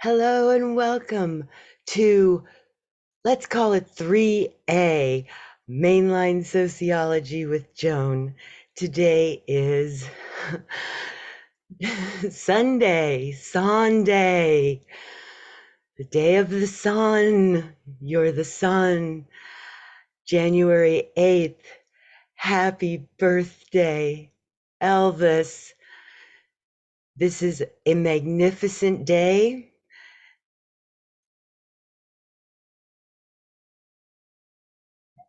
Hello and welcome to, let's call it 3A, Mainline Sociology with Joan. Today is Sunday, Sunday, the day of the sun. You're the sun. January 8th. Happy birthday, Elvis. This is a magnificent day.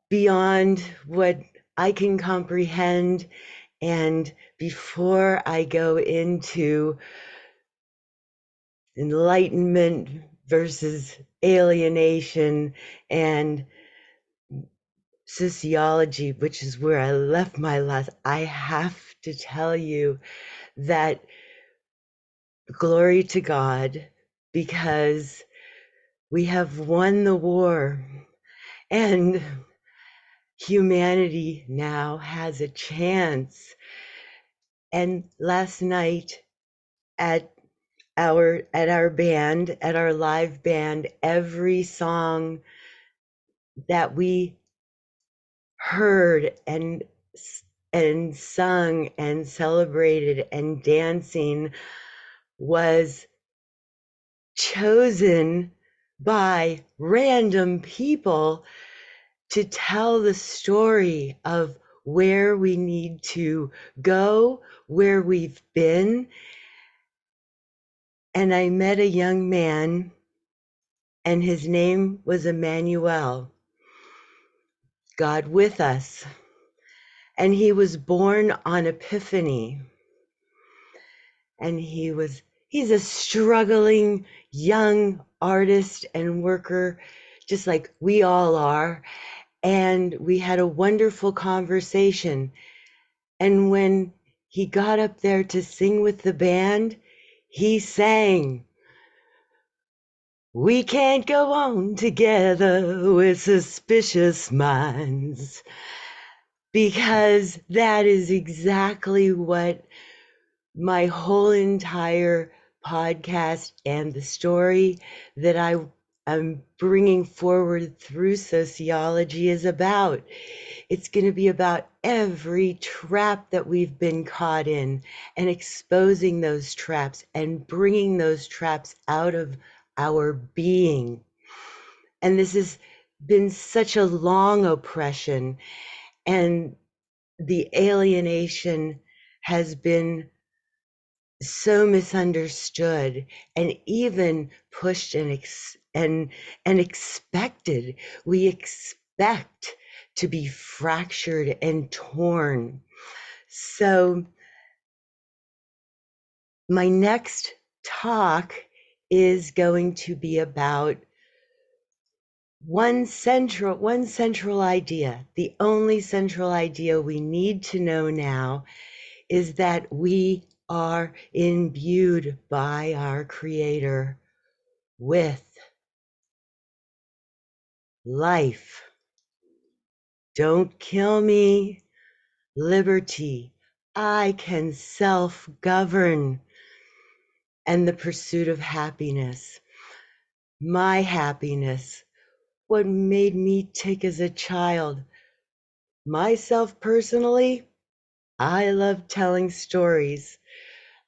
Beyond what I can comprehend. And before I go into enlightenment versus alienation and sociology, which is where I left my last, I have to tell you that glory to God, because we have won the war and humanity now has a chance. And last night at our band, at our live band, every song that we heard and sung and celebrated and dancing was chosen by random people to tell the story of where we need to go, where we've been. And I met a young man, and his name was Emmanuel, God with us. And he was born on Epiphany. And he's a struggling young artist and worker, just like we all are. And we had a wonderful conversation. And when he got up there to sing with the band, he sang, "We can't go on together with suspicious minds," because that is exactly what my whole entire podcast and the story that I am bringing forward through sociology is about. It's going to be about every trap that we've been caught in and exposing those traps and bringing those traps out of our being. And this has been such a long oppression, and the alienation has been so misunderstood and even pushed and expected. We expect to be fractured and torn. So my next talk is going to be about one central idea. The only central idea we need to know now is that we are imbued by our Creator with life. Don't kill me. Liberty. I can self-govern. And the pursuit of happiness. My happiness. What made me tick as a child. Myself personally, I love telling stories.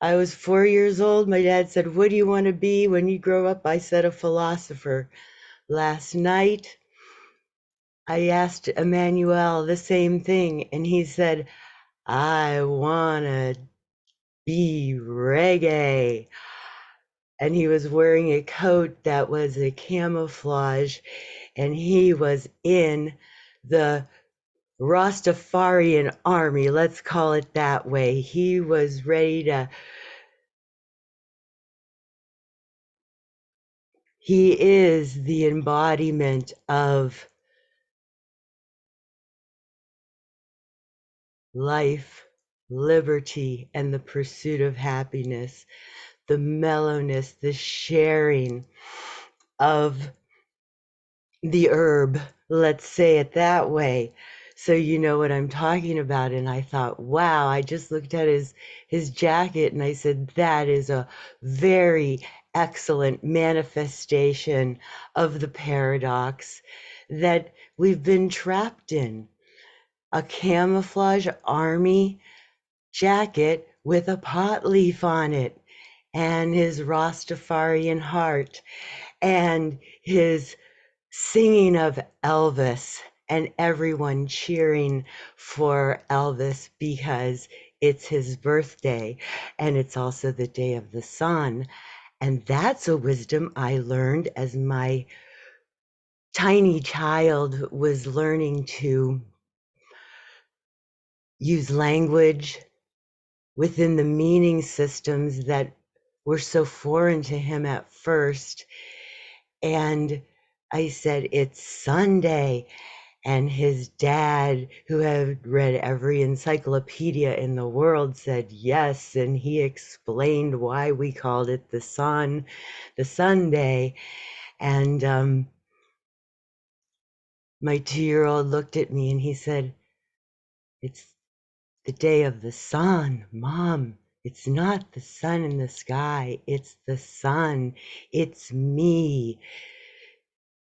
I was 4 years old. My dad said, "What do you want to be when you grow up?" I said, "A philosopher." Last night, I asked Emmanuel the same thing, and he said, "I want to be reggae." And he was wearing a coat that was a camouflage, and he was in the Rastafarian army, let's call it that way. He was ready to, he is the embodiment of life, liberty, and the pursuit of happiness, the mellowness, the sharing of the herb, let's say it that way. So you know what I'm talking about. And I thought, wow, I just looked at his jacket and I said, that is a very excellent manifestation of the paradox that we've been trapped in. A camouflage army jacket with a pot leaf on it, and his Rastafarian heart, and his singing of Elvis, and everyone cheering for Elvis because it's his birthday and it's also the day of the sun. And that's a wisdom I learned as my tiny child was learning to use language within the meaning systems that were so foreign to him at first. And I said, it's Sunday. And his dad, who had read every encyclopedia in the world, said yes. And he explained why we called it the Sunday. And my 2-year-old looked at me and he said, it's the day of the sun, Mom. It's not the sun in the sky. It's the sun. It's me.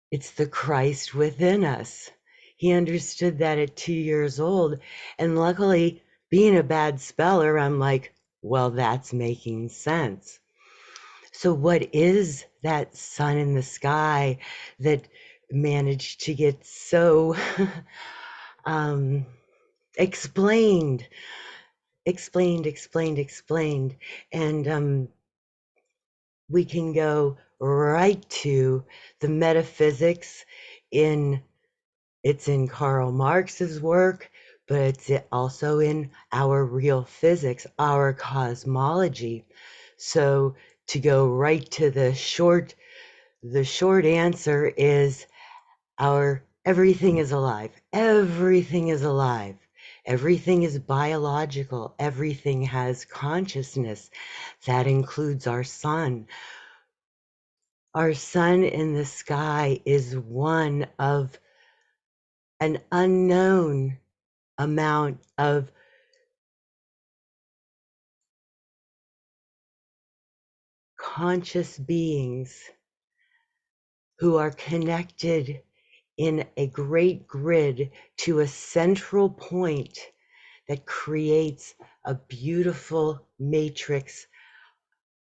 It's the Christ within us. He understood that at 2 years old. And luckily, being a bad speller, I'm like, well, that's making sense. So, what is that sun in the sky that managed to get so um, explained, explained? And we can go right to the metaphysics in it's in Karl Marx's work, but it's also in our real physics, our cosmology. So to go right to the short answer is our everything is alive. Everything is alive. Everything is biological. Everything has consciousness. That includes our sun. Our sun in the sky is one of an unknown amount of conscious beings who are connected in a great grid to a central point that creates a beautiful matrix.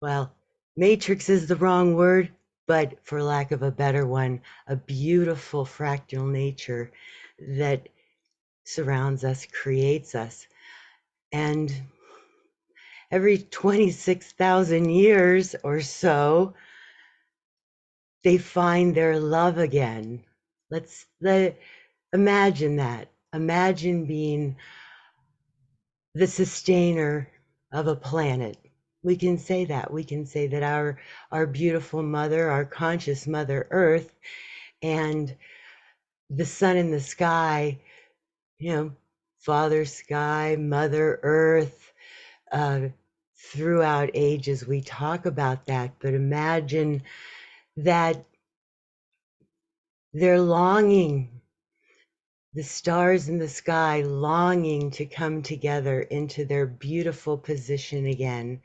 Well, matrix is the wrong word, but for lack of a better one, a beautiful fractal nature that surrounds us, creates us. And every 26,000 years or so, they find their love again. Let imagine that. Imagine being the sustainer of a planet. We can say that. We can say that our beautiful mother, our conscious mother Earth, and the sun in the sky, you know, Father Sky, Mother Earth, uh, throughout ages we talk about that, but imagine that they're longing, the stars in the sky longing to come together into their beautiful position again.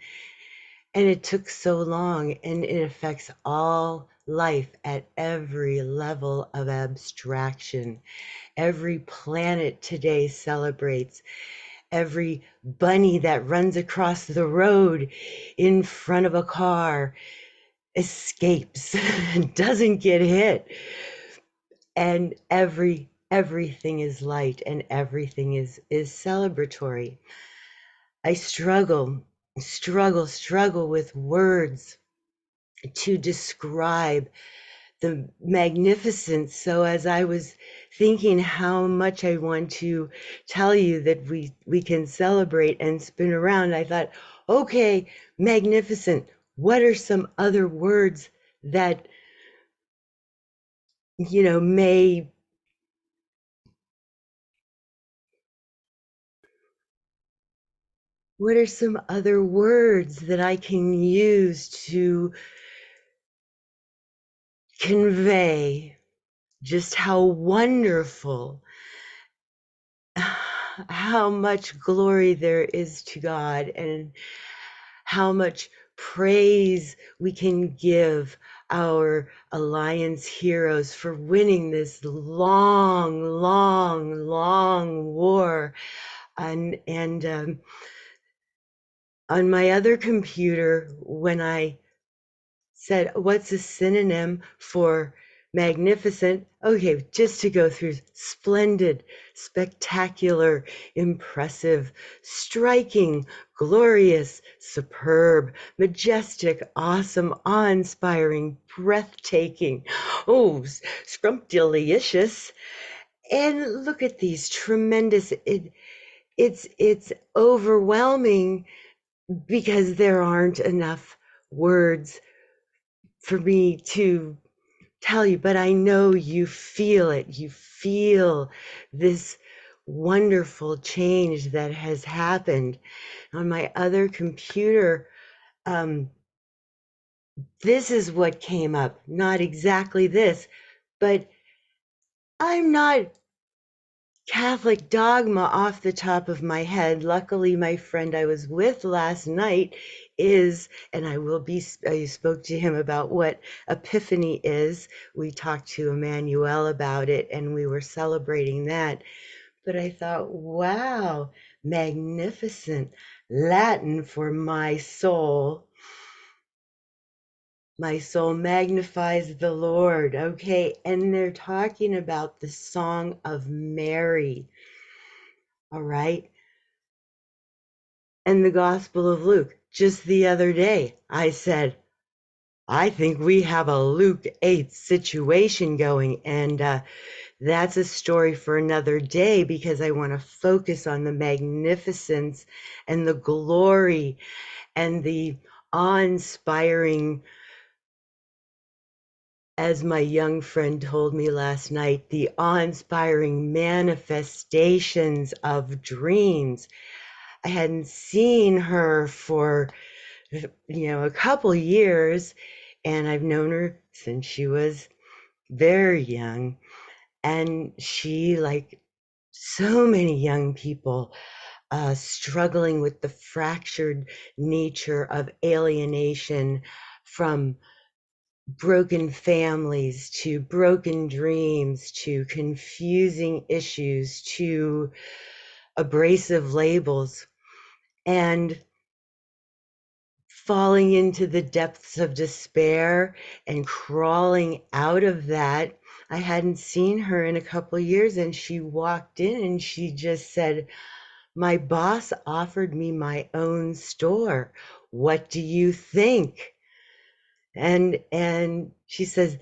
And it took so long, and it affects all life at every level of abstraction. Every planet today celebrates. Every bunny that runs across the road in front of a car escapes, doesn't get hit. And everything is light and everything is celebratory. I struggle with words to describe the magnificence. So as I was thinking how much I want to tell you that we can celebrate and spin around, I thought, okay, magnificent. What are some other words that may what are some other words that I can use to convey just how wonderful, how much glory there is to God, and how much praise we can give our Alliance heroes for winning this long, long, long war. And on my other computer, when I said, what's a synonym for magnificent? Okay, just to go through: splendid, spectacular, impressive, striking, glorious, superb, majestic, awesome, awe-inspiring, breathtaking, oh, scrumptious. And look at these tremendous, it's overwhelming because there aren't enough words for me to tell you, but I know you feel it. You feel this wonderful change that has happened. On my other computer, um, this is what came up. Not exactly this, but I'm not Catholic dogma off the top of my head. Luckily, my friend I was with last night is, and I spoke to him about what Epiphany is. We talked to Emmanuel about it and we were celebrating that. But I thought, wow, magnificent, Latin for my soul. My soul magnifies the Lord. Okay, and they're talking about the Song of Mary. All right. And the Gospel of Luke. Just the other day, I said, I think we have a Luke 8 situation going. And that's a story for another day because I want to focus on the magnificence and the glory and the awe-inspiring, as my young friend told me last night, the awe-inspiring manifestations of dreams. I hadn't seen her for a couple years, and I've known her since she was very young. And she, like so many young people, struggling with the fractured nature of alienation from broken families to broken dreams to confusing issues to abrasive labels, and falling into the depths of despair and crawling out of that. I hadn't seen her in a couple of years, and she walked in and she just said, my boss offered me my own store. What do you think? And she says,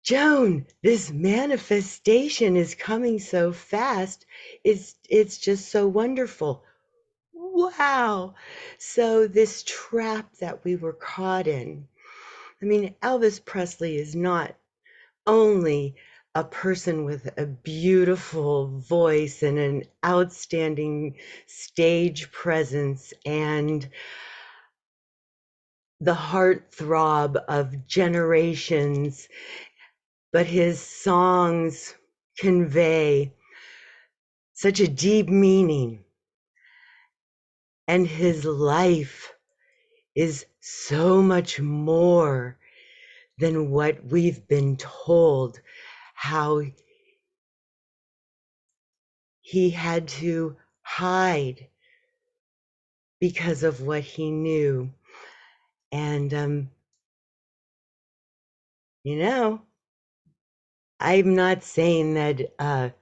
Joan, this manifestation is coming so fast. It's just so wonderful. Wow. So this trap that we were caught in. I mean, Elvis Presley is not only a person with a beautiful voice and an outstanding stage presence and the heartthrob of generations, but his songs convey such a deep meaning, and his life is so much more than what we've been told. How he had to hide because of what he knew. And you know, I'm not saying that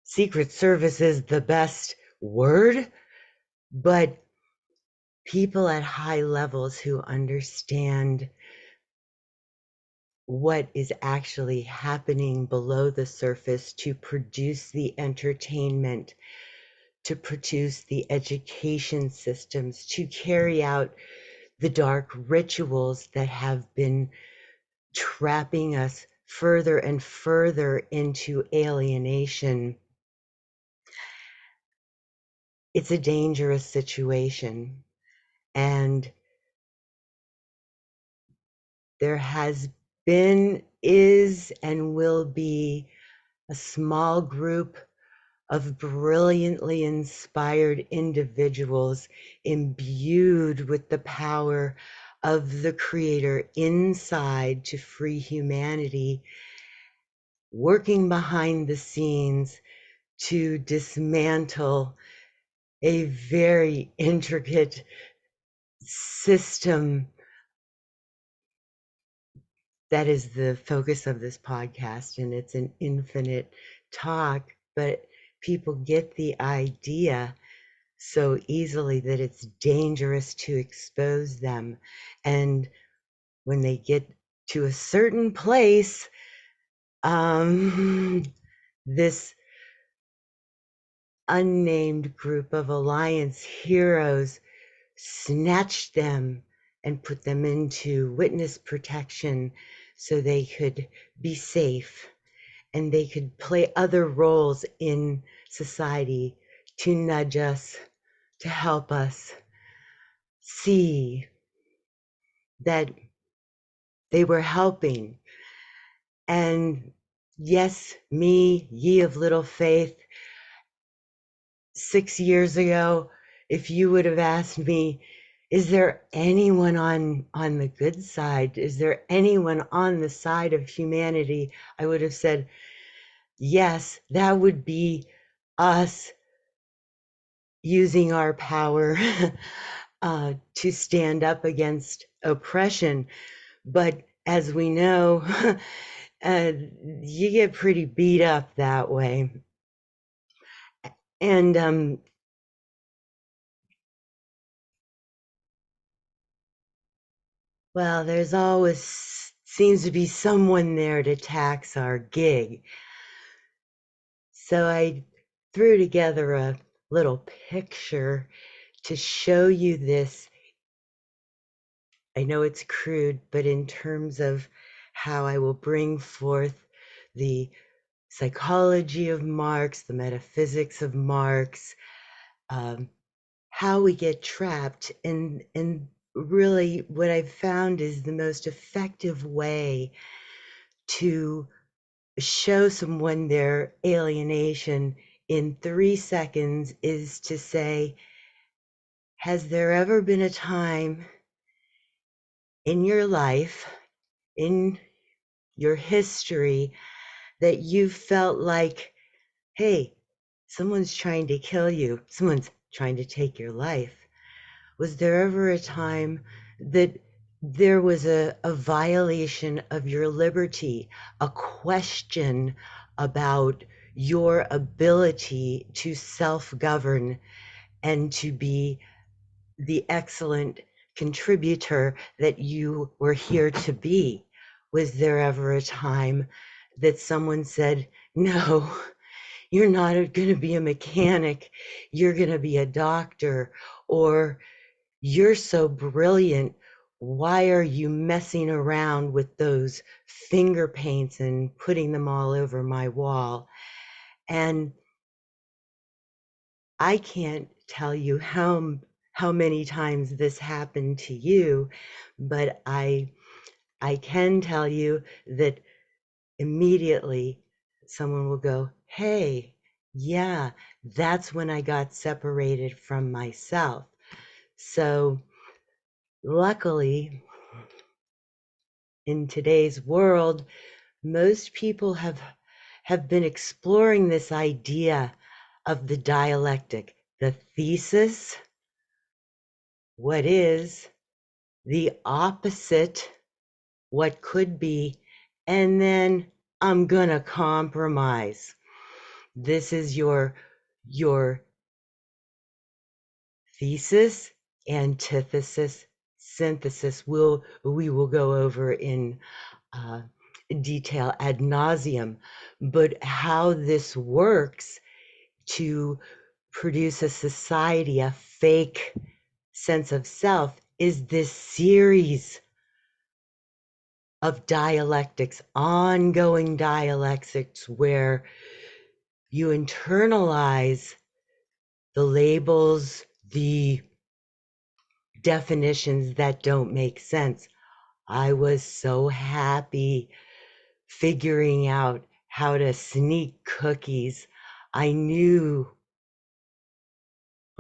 Secret Service is the best word, but people at high levels who understand what is actually happening below the surface to produce the entertainment, to produce the education systems, to carry out the dark rituals that have been trapping us further and further into alienation. It's a dangerous situation. And there has been, is, and will be a small group of brilliantly inspired individuals imbued with the power of the Creator inside to free humanity, working behind the scenes to dismantle a very intricate system that is the focus of this podcast. And it's an infinite talk, but people get the idea so easily that it's dangerous to expose them. And when they get to a certain place, this unnamed group of Alliance heroes snatched them and put them into witness protection so they could be safe and they could play other roles in society to nudge us, to help us see that they were helping. And yes, me, ye of little faith, 6 years ago, if you would have asked me, is there anyone on the good side? Is there anyone on the side of humanity? I would have said, yes, that would be us using our power to stand up against oppression. But as we know, you get pretty beat up that way. And well, there's always seems to be someone there to tax our gig. So I threw together a little picture to show you this. I know it's crude, but in terms of how I will bring forth the psychology of Marx, the metaphysics of Marx, how we get trapped, and really what I've found is the most effective way to show someone their alienation in 3 seconds is to say, has there ever been a time in your life, in your history, that you felt like, hey, someone's trying to kill you, someone's trying to take your life? Was there ever a time that there was a violation of your liberty, a question about your ability to self-govern and to be the excellent contributor that you were here to be? Was there ever a time that someone said, no, you're not going to be a mechanic, you're going to be a doctor, or you're so brilliant, why are you messing around with those finger paints and putting them all over my wall? And I can't tell you how many times this happened to you, but I can tell you that immediately someone will go, hey, yeah, that's when I got separated from myself. So luckily, in today's world, most people have been exploring this idea of the dialectic, the thesis, what is, the opposite, what could be, and then I'm gonna compromise. This is your thesis, antithesis, synthesis. We will go over in detail ad nauseum, but how this works to produce a society, a fake sense of self, is this series of dialectics, ongoing dialectics, where you internalize the labels, the definitions that don't make sense. I was so happy figuring out how to sneak cookies. I knew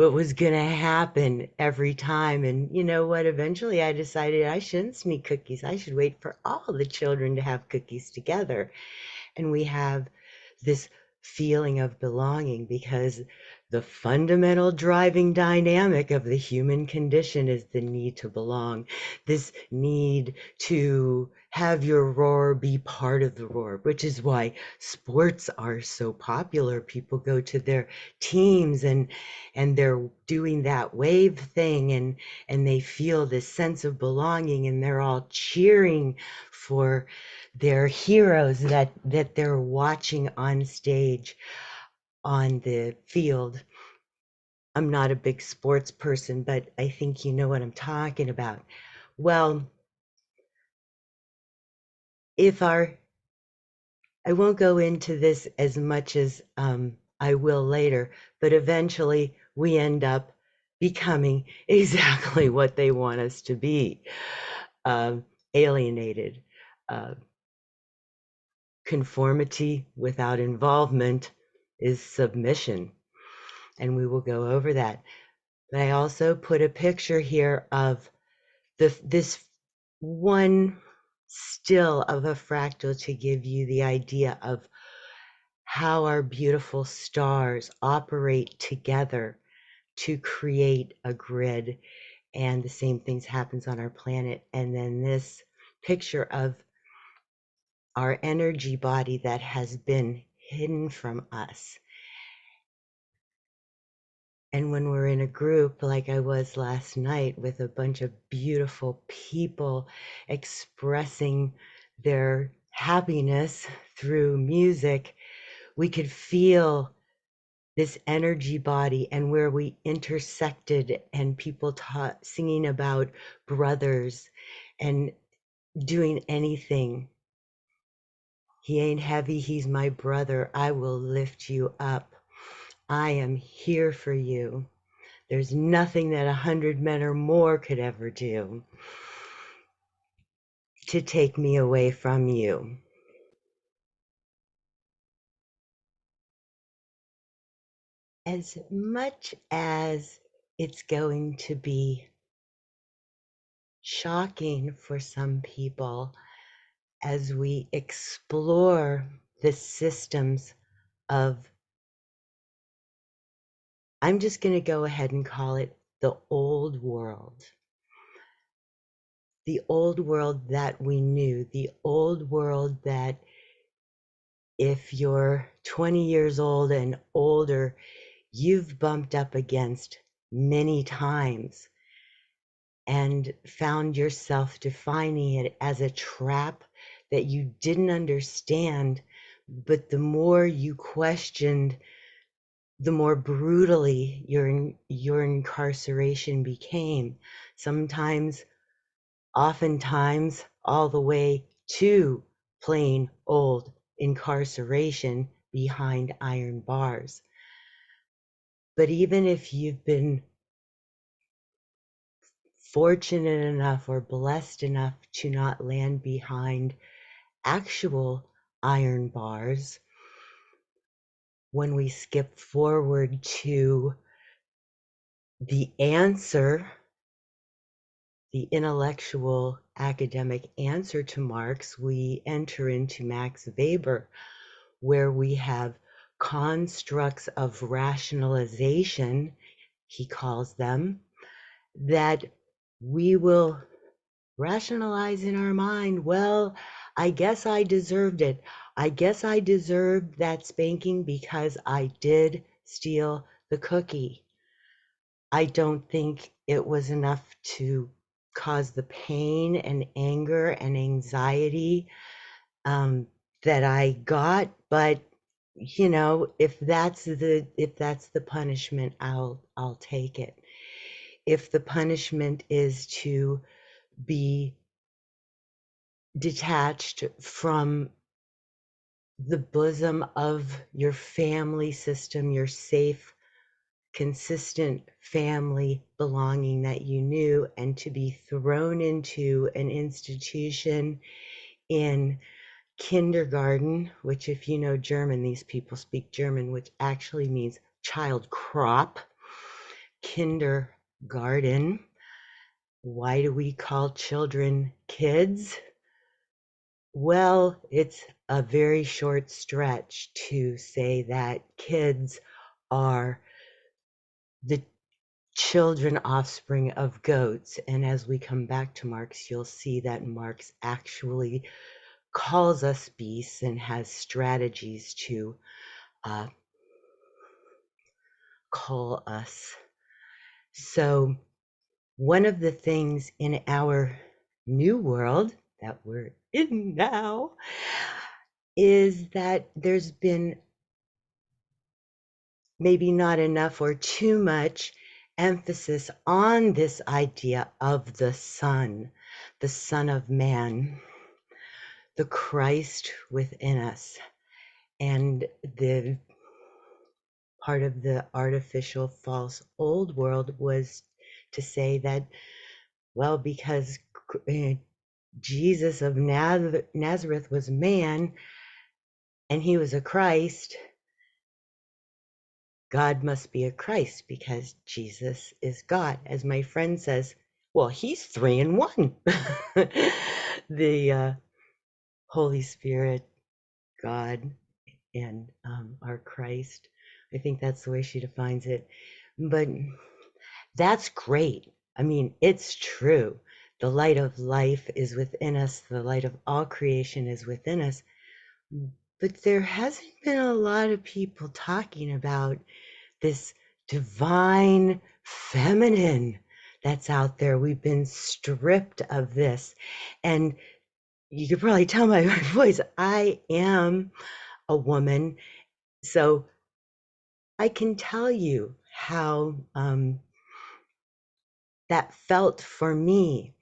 what was going to happen every time. And you know what? Eventually, I decided I shouldn't sneak cookies. I should wait for all the children to have cookies together. And we have this feeling of belonging because the fundamental driving dynamic of the human condition is the need to belong, this need to have your roar be part of the roar, which is why sports are so popular. People go to their teams and they're doing that wave thing and they feel this sense of belonging and they're all cheering for their heroes that they're watching on stage on the field. I'm not a big sports person, but I think you know what I'm talking about. Well, if our I won't go into this as much as I will later, but eventually we end up becoming exactly what they want us to be, alienated. Uh, Conformity without involvement is submission, and we will go over that. But I also put a picture here of this one still of a fractal to give you the idea of how our beautiful stars operate together to create a grid, and the same things happens on our planet. And then this picture of our energy body that has been hidden from us. And when we're in a group like I was last night with a bunch of beautiful people expressing their happiness through music, we could feel this energy body and where we intersected and people taught singing about brothers and doing anything. He ain't heavy, he's my brother. I will lift you up. I am here for you. There's nothing that 100 men or more could ever do to take me away from you. As much as it's going to be shocking for some people as we explore the systems of, I'm just going to go ahead and call it the old world. The old world that we knew, the old world that if you're 20 years old and older, you've bumped up against many times and found yourself defining it as a trap that you didn't understand. But the more you questioned, the more brutally your incarceration became. Sometimes, oftentimes, all the way to plain old incarceration behind iron bars. But even if you've been fortunate enough or blessed enough to not land behind actual iron bars, when we skip forward to the answer, the intellectual academic answer to Marx, we enter into Max Weber, where we have constructs of rationalization, he calls them, that we will rationalize in our mind, well, I guess I deserved it. I guess I deserved that spanking because I did steal the cookie. I don't think it was enough to cause the pain and anger and anxiety that I got, but you know, if that's the punishment, I'll take it. If the punishment is to be detached from the bosom of your family system, your safe, consistent family belonging that you knew, and to be thrown into an institution in kindergarten, which, if you know German, these people speak German, which actually means child crop, kindergarten. Why do we call children kids? Well, it's a very short stretch to say that kids are the children offspring of goats. And as we come back to Marx, you'll see that Marx actually calls us beasts and has strategies to uh, call us. So, one of the things in our new world that we're in now is that there's been maybe not enough or too much emphasis on this idea of the Son of Man, the Christ within us. And the part of the artificial false old world was to say that, well, because Jesus of Nazareth was man and he was a Christ, God must be a Christ because Jesus is God. As my friend says, well, he's 3 in 1. The Holy Spirit, God, and our Christ. I think that's the way she defines it. But that's great. I mean, it's true. The light of life is within us, the light of all creation is within us. But there hasn't been a lot of people talking about this divine feminine that's out there. We've been stripped of this. And you could probably tell by my voice, I am a woman. So I can tell you how that felt for me.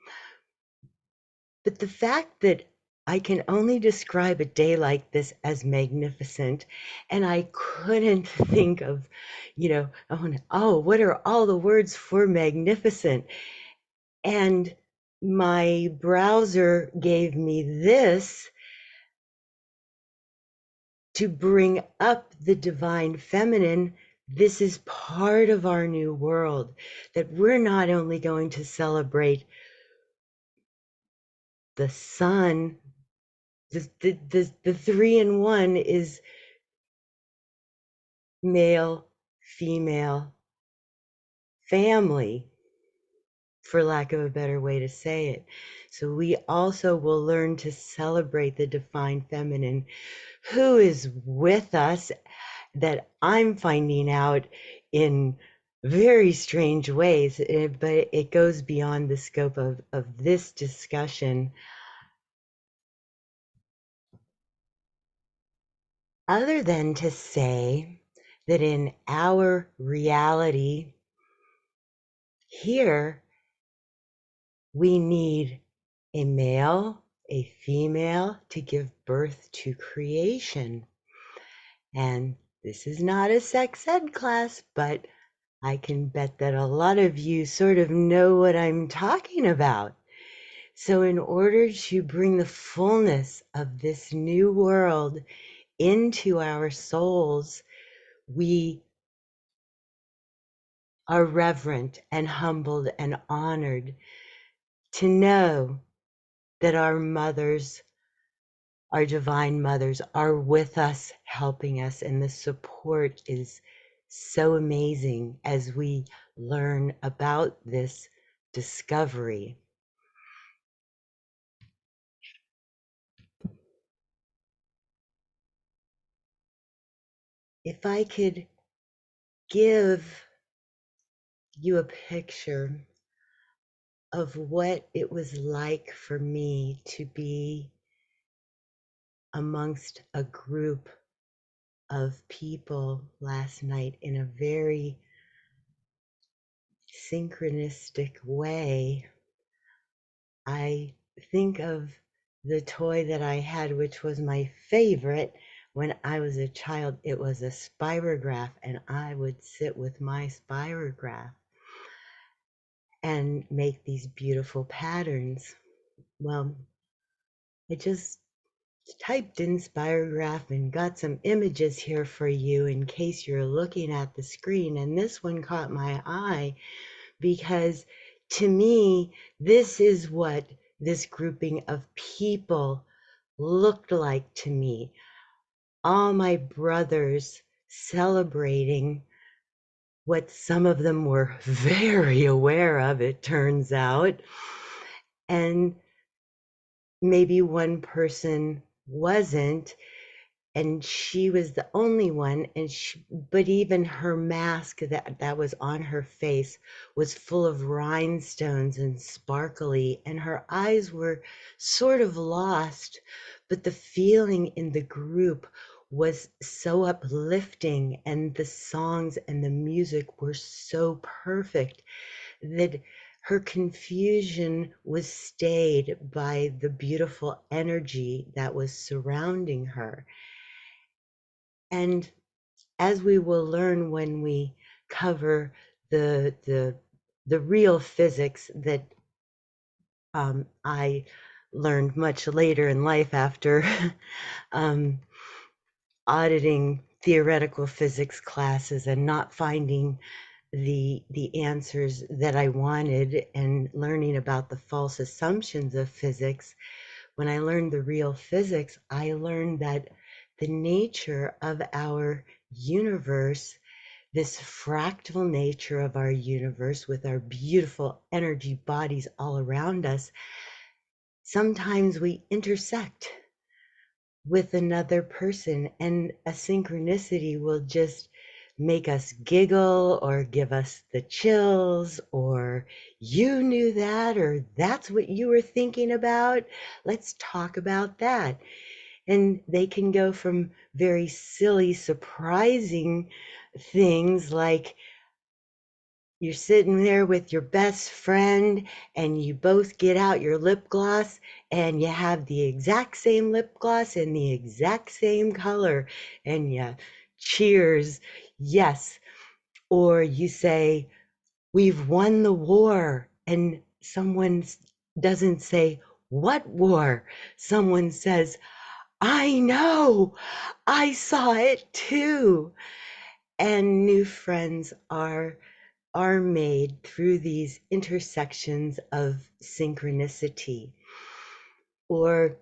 But the fact that I can only describe a day like this as magnificent, and I couldn't think of, what are all the words for magnificent? And my browser gave me this to bring up the divine feminine. This is part of our new world, that we're not only going to celebrate the sun, the 3 in 1 is male, female, family, for lack of a better way to say it. So we also will learn to celebrate the divine feminine who is with us, that I'm finding out in very strange ways, but it goes beyond the scope of this discussion. Other than to say that in our reality here, we need a male, a female to give birth to creation. And this is not a sex ed class, but I can bet that a lot of you sort of know what I'm talking about. So in order to bring the fullness of this new world into our souls, we are reverent and humbled and honored to know that our mothers, our divine mothers, are with us, helping us, and the support is so amazing as we learn about this discovery. If I could give you a picture of what it was like for me to be amongst a group of people last night in a very synchronistic way, I think of the toy that I had, which was my favorite when I was a child. It was a spirograph, and I would sit with my spirograph and make these beautiful patterns. Well, I just typed in spirograph and got some images here for you in case you're looking at the screen. And this one caught my eye because to me, this is what this grouping of people looked like to me. All my brothers celebrating what some of them were very aware of, it turns out. And maybe one person wasn't, and she was the only one, and but even her mask that was on her face was full of rhinestones and sparkly, and her eyes were sort of lost, but the feeling in the group was so uplifting, and the songs and the music were so perfect that her confusion was stayed by the beautiful energy that was surrounding her. And as we will learn when we cover the the the real physics that I learned much later in life after um, auditing theoretical physics classes and not finding the answers that I wanted and learning about the false assumptions of physics. When I learned the real physics, I learned that the nature of our universe, this fractal nature of our universe with our beautiful energy bodies all around us, sometimes we intersect with another person, and a synchronicity will just make us giggle or give us the chills, or you knew that, or that's what you were thinking about. Let's talk about that. And they can go from very silly, surprising things like you're sitting there with your best friend and you both get out your lip gloss and you have the exact same lip gloss in the exact same color and you cheers, yes. Or you say, we've won the war, and someone doesn't say, what war? Someone says, I know, I saw it too. And new friends are made through these intersections of synchronicity. Or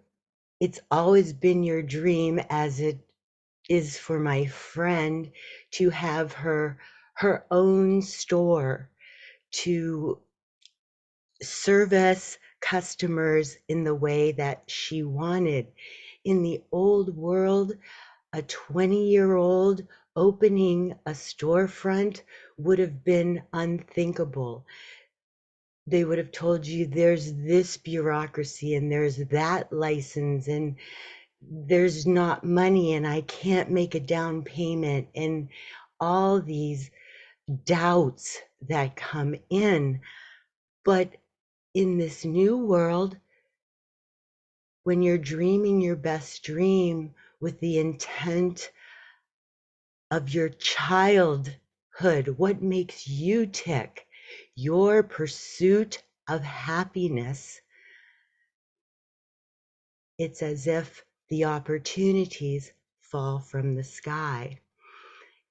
it's always been your dream, as it is for my friend, to have her own store to service customers in the way that she wanted. In the old world, a 20-year-old opening a storefront would have been unthinkable. They would have told you there's this bureaucracy and there's that license and there's not money and I can't make a down payment, and all these doubts that come in. But in this new world, when you're dreaming your best dream with the intent of your childhood, what makes you tick, your pursuit of happiness, it's as if the opportunities fall from the sky.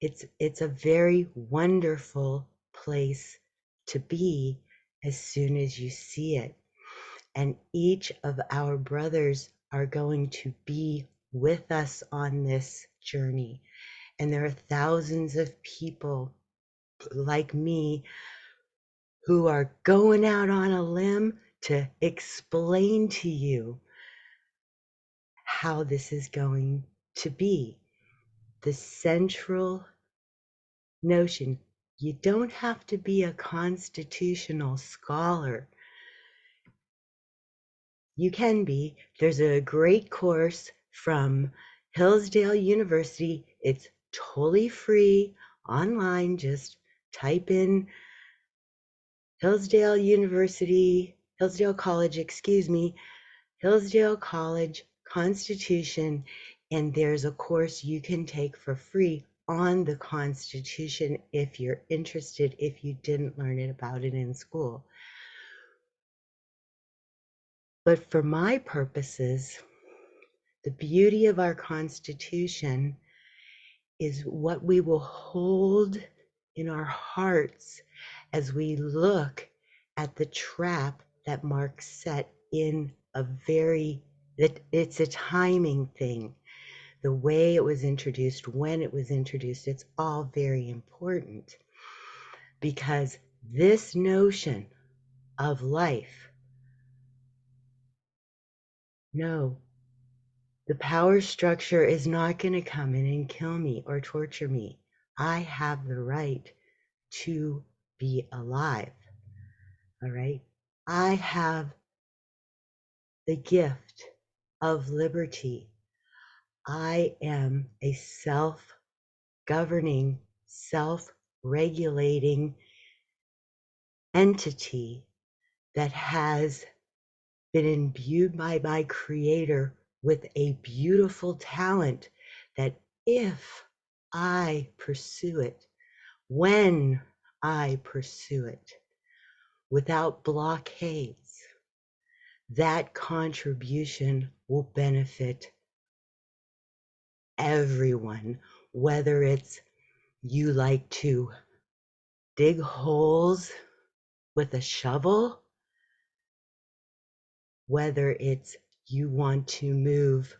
It's a very wonderful place to be as soon as you see it. And each of our brothers are going to be with us on this journey. And there are thousands of people like me who are going out on a limb to explain to you how this is going to be. The central notion, you don't have to be a constitutional scholar. You can be. There's a great course from Hillsdale University. It's totally free online. Just type in Hillsdale University, Hillsdale College, excuse me, Hillsdale College Constitution, and there's a course you can take for free on the Constitution if you're interested, if you didn't learn it about it in school. But for my purposes, The beauty of our Constitution is what we will hold in our hearts as we look at the trap that Mark set in that it's a timing thing. The way it was introduced, when it was introduced, it's all very important because this notion of life, no, the power structure is not going to come in and kill me or torture me. I have the right to be alive. All right. I have the gift of liberty. I am a self governing, self regulating entity that has been imbued by my creator with a beautiful talent that if I pursue it, when I pursue it without blockades, that contribution will benefit everyone, whether it's you like to dig holes with a shovel, whether it's you want to move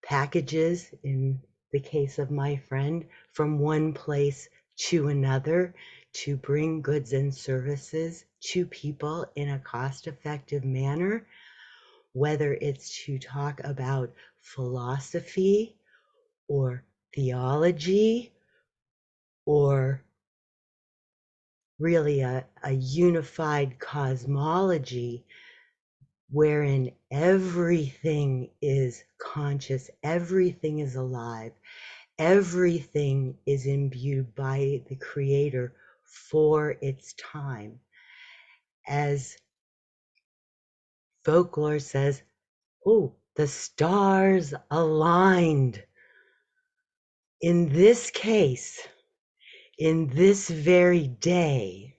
packages, in the case of my friend, from one place to another to bring goods and services to people in a cost-effective manner, whether it's to talk about philosophy or theology or really a unified cosmology wherein everything is conscious, everything is alive, everything is imbued by the Creator for its time. As folklore says, oh, the stars aligned. In this case, in this very day,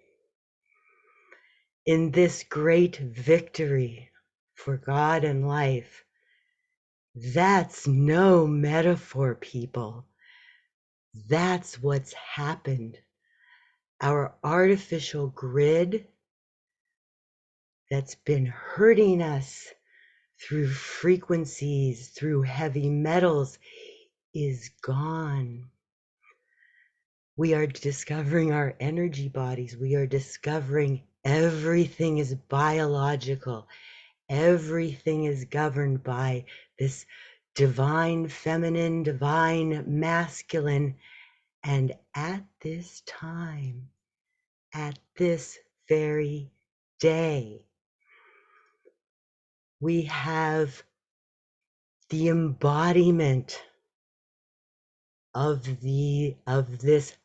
in this great victory for God and life, that's no metaphor, people. That's what's happened. Our artificial grid that's been hurting us through frequencies, through heavy metals, is gone. We are discovering our energy bodies. We are discovering everything is biological. Everything is governed by this divine feminine, divine masculine. And at this time, at this very day, we have the embodiment of this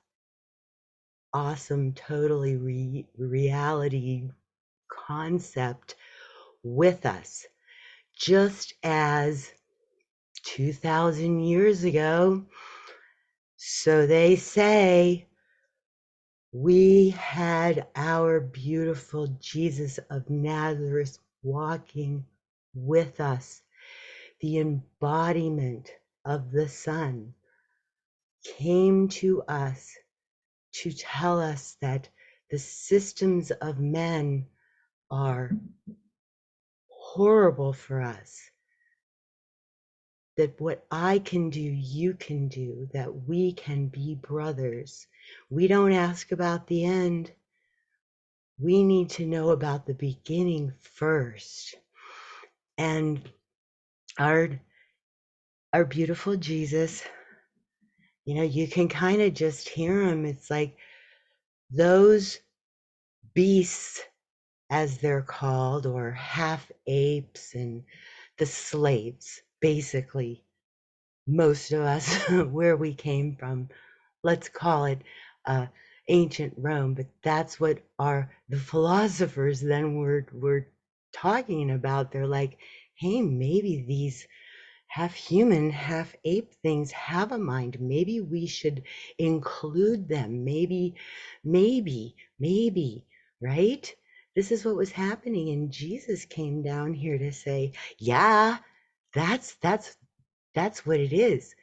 awesome, totally reality concept with us, just as 2,000 years ago, so they say, we had our beautiful Jesus of Nazareth walking with us. The embodiment of the Son came to us to tell us that the systems of men are horrible for us, that what I can do, you can do, that we can be brothers. We don't ask about the end. We need to know about the beginning first. And our beautiful Jesus, you know, you can kind of just hear him. It's like those beasts, as they're called, or half apes, and the slaves, basically, most of us, where we came from, let's call it ancient Rome, but that's what the philosophers then were talking about. They're like, hey, maybe these half human, half ape things have a mind. Maybe we should include them. Maybe, right? This is what was happening. And Jesus came down here to say, yeah, that's That's what it is.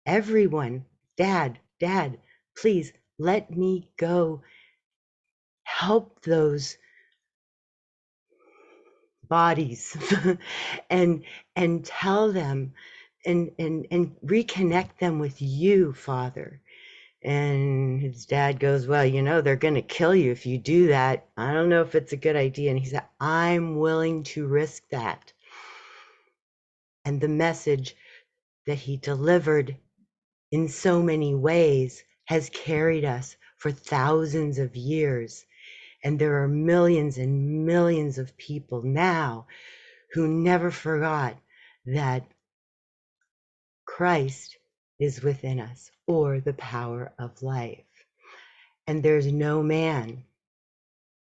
Everyone, Dad, Dad, please let me go help those bodies and tell them and reconnect them with you, Father. And his dad goes, well, you know, they're going to kill you if you do that. I don't know if it's a good idea. And he said, I'm willing to risk that. And the message that he delivered in so many ways has carried us for thousands of years. And there are millions and millions of people now who never forgot that Christ is within us, or the power of life. And there's no man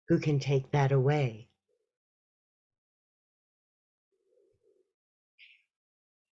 who can take that away.